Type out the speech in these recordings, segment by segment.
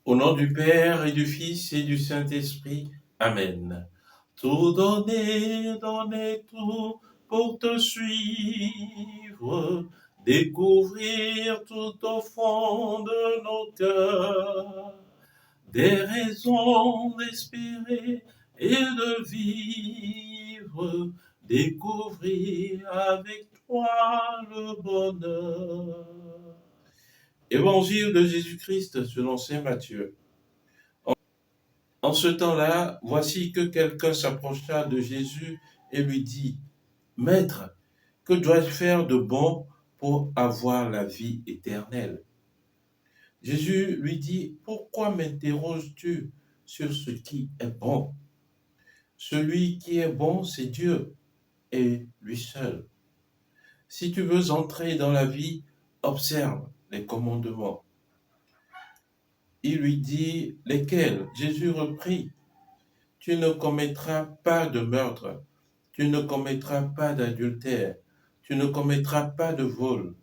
Au nom du Père et du Fils et du Saint-Esprit. Amen. Tout donner, donner tout pour te suivre, découvrir tout au fond de nos cœurs, des raisons d'espérer et de vivre, découvrir avec toi le bonheur. Évangile de Jésus-Christ selon saint Matthieu. En ce temps-là, voici que quelqu'un s'approcha de Jésus et lui dit, Maître, que dois-je faire de bon pour avoir la vie éternelle? Jésus lui dit, pourquoi m'interroges-tu sur ce qui est bon? Celui qui est bon, c'est Dieu, et lui seul. Si tu veux entrer dans la vie, observe les commandements. Il lui dit, lesquels? Jésus reprit, tu ne commettras pas de meurtre, tu ne commettras pas d'adultère, tu ne commettras pas de vol,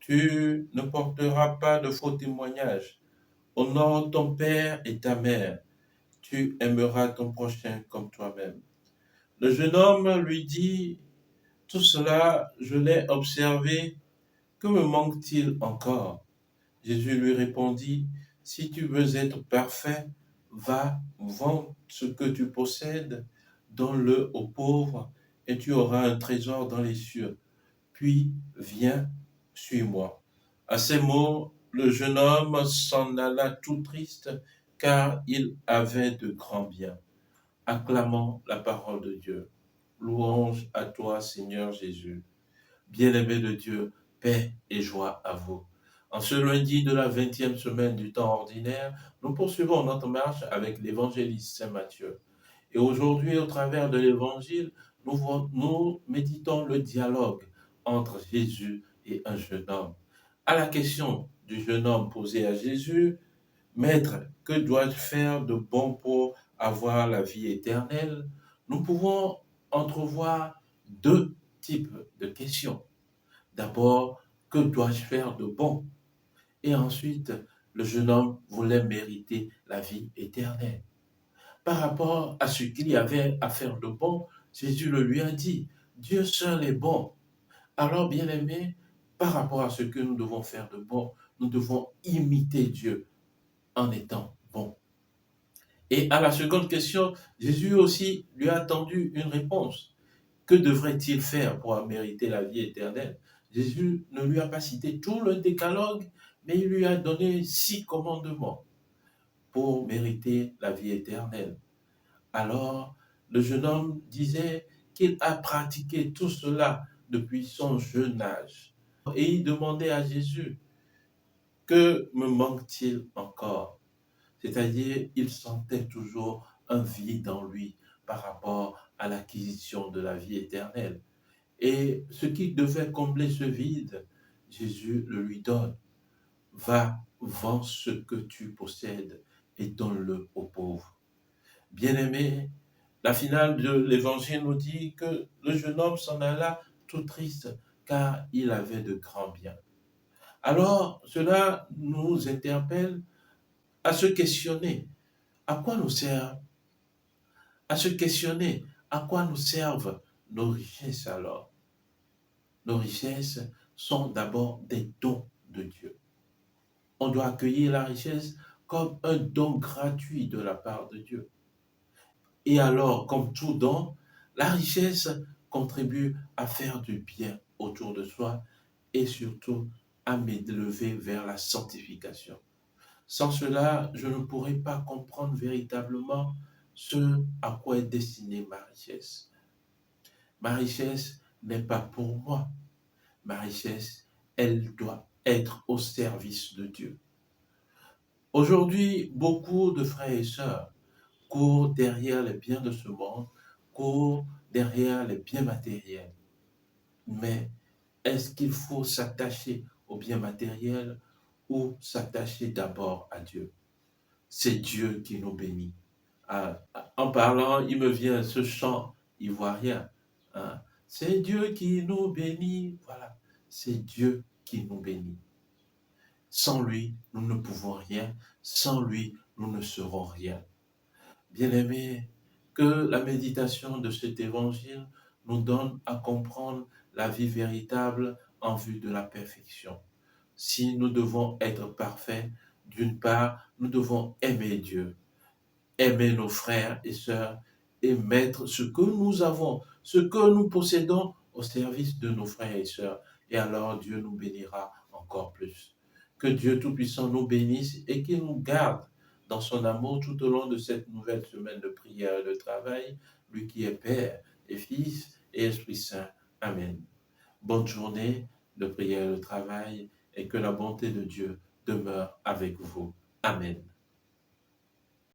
tu ne porteras pas de faux témoignages, honore ton père et ta mère, tu aimeras ton prochain comme toi-même. Le jeune homme lui dit, tout cela, je l'ai observé, que me manque-t-il encore? Jésus lui répondit, si tu veux être parfait, va, vends ce que tu possèdes, donne-le aux pauvres, et tu auras un trésor dans les cieux. Puis, viens, suis-moi. À ces mots, le jeune homme s'en alla tout triste, car il avait de grands biens. Acclamons la parole de Dieu. Louange à toi, Seigneur Jésus. Bien-aimé de Dieu, paix et joie à vous. En ce lundi de la 20e semaine du temps ordinaire, nous poursuivons notre marche avec l'évangéliste Saint Matthieu. Et aujourd'hui, au travers de l'évangile, nous méditons le dialogue entre Jésus et un jeune homme. À la question du jeune homme posée à Jésus, Maître, que dois-je faire de bon pour avoir la vie éternelle? Nous pouvons entrevoir deux types de questions. D'abord, que dois-je faire de bon? Et ensuite, le jeune homme voulait mériter la vie éternelle. Par rapport à ce qu'il y avait à faire de bon, Jésus le lui a dit, Dieu seul est bon. Alors, bien-aimé, par rapport à ce que nous devons faire de bon, nous devons imiter Dieu en étant bon. Et à la seconde question, Jésus aussi lui a tendu une réponse. Que devrait-il faire pour mériter la vie éternelle? Jésus ne lui a pas cité tout le décalogue, mais il lui a donné 6 commandements pour mériter la vie éternelle. Alors, le jeune homme disait qu'il a pratiqué tout cela depuis son jeune âge. Et il demandait à Jésus, que me manque-t-il encore? C'est-à-dire, il sentait toujours un vide en lui par rapport à l'acquisition de la vie éternelle. Et ce qui devait combler ce vide, Jésus le lui donne. Va, vends ce que tu possèdes et donne-le aux pauvres. Bien-aimé, la finale de l'évangile nous dit que le jeune homme s'en alla tout triste car il avait de grands biens. Alors, cela nous interpelle à se questionner. À quoi nous sert? À se questionner. À quoi nous servent nos richesses alors? Nos richesses sont d'abord des dons de Dieu. On doit accueillir la richesse comme un don gratuit de la part de Dieu. Et alors, comme tout don, la richesse contribue à faire du bien autour de soi et surtout à m'élever vers la sanctification. Sans cela, je ne pourrais pas comprendre véritablement ce à quoi est destinée ma richesse. Ma richesse n'est pas pour moi. Ma richesse, elle doit être au service de Dieu. Aujourd'hui, beaucoup de frères et sœurs courent derrière les biens de ce monde, courent derrière les biens matériels. Mais est-ce qu'il faut s'attacher aux biens matériels ou s'attacher d'abord à Dieu? C'est Dieu qui nous bénit. En parlant, il me vient ce chant ivoirien. C'est Dieu qui nous bénit. Voilà, c'est Dieu qui nous bénit. Sans lui, nous ne pouvons rien. Sans lui, nous ne serons rien. Bien-aimés, que la méditation de cet évangile nous donne à comprendre la vie véritable en vue de la perfection. Si nous devons être parfaits, d'une part, nous devons aimer Dieu, aimer nos frères et sœurs et mettre ce que nous avons, ce que nous possédons au service de nos frères et sœurs. Et alors Dieu nous bénira encore plus. Que Dieu Tout-Puissant nous bénisse et qu'il nous garde dans son amour tout au long de cette nouvelle semaine de prière et de travail, lui qui est Père et Fils et Esprit Saint. Amen. Bonne journée de prière et de travail et que la bonté de Dieu demeure avec vous. Amen.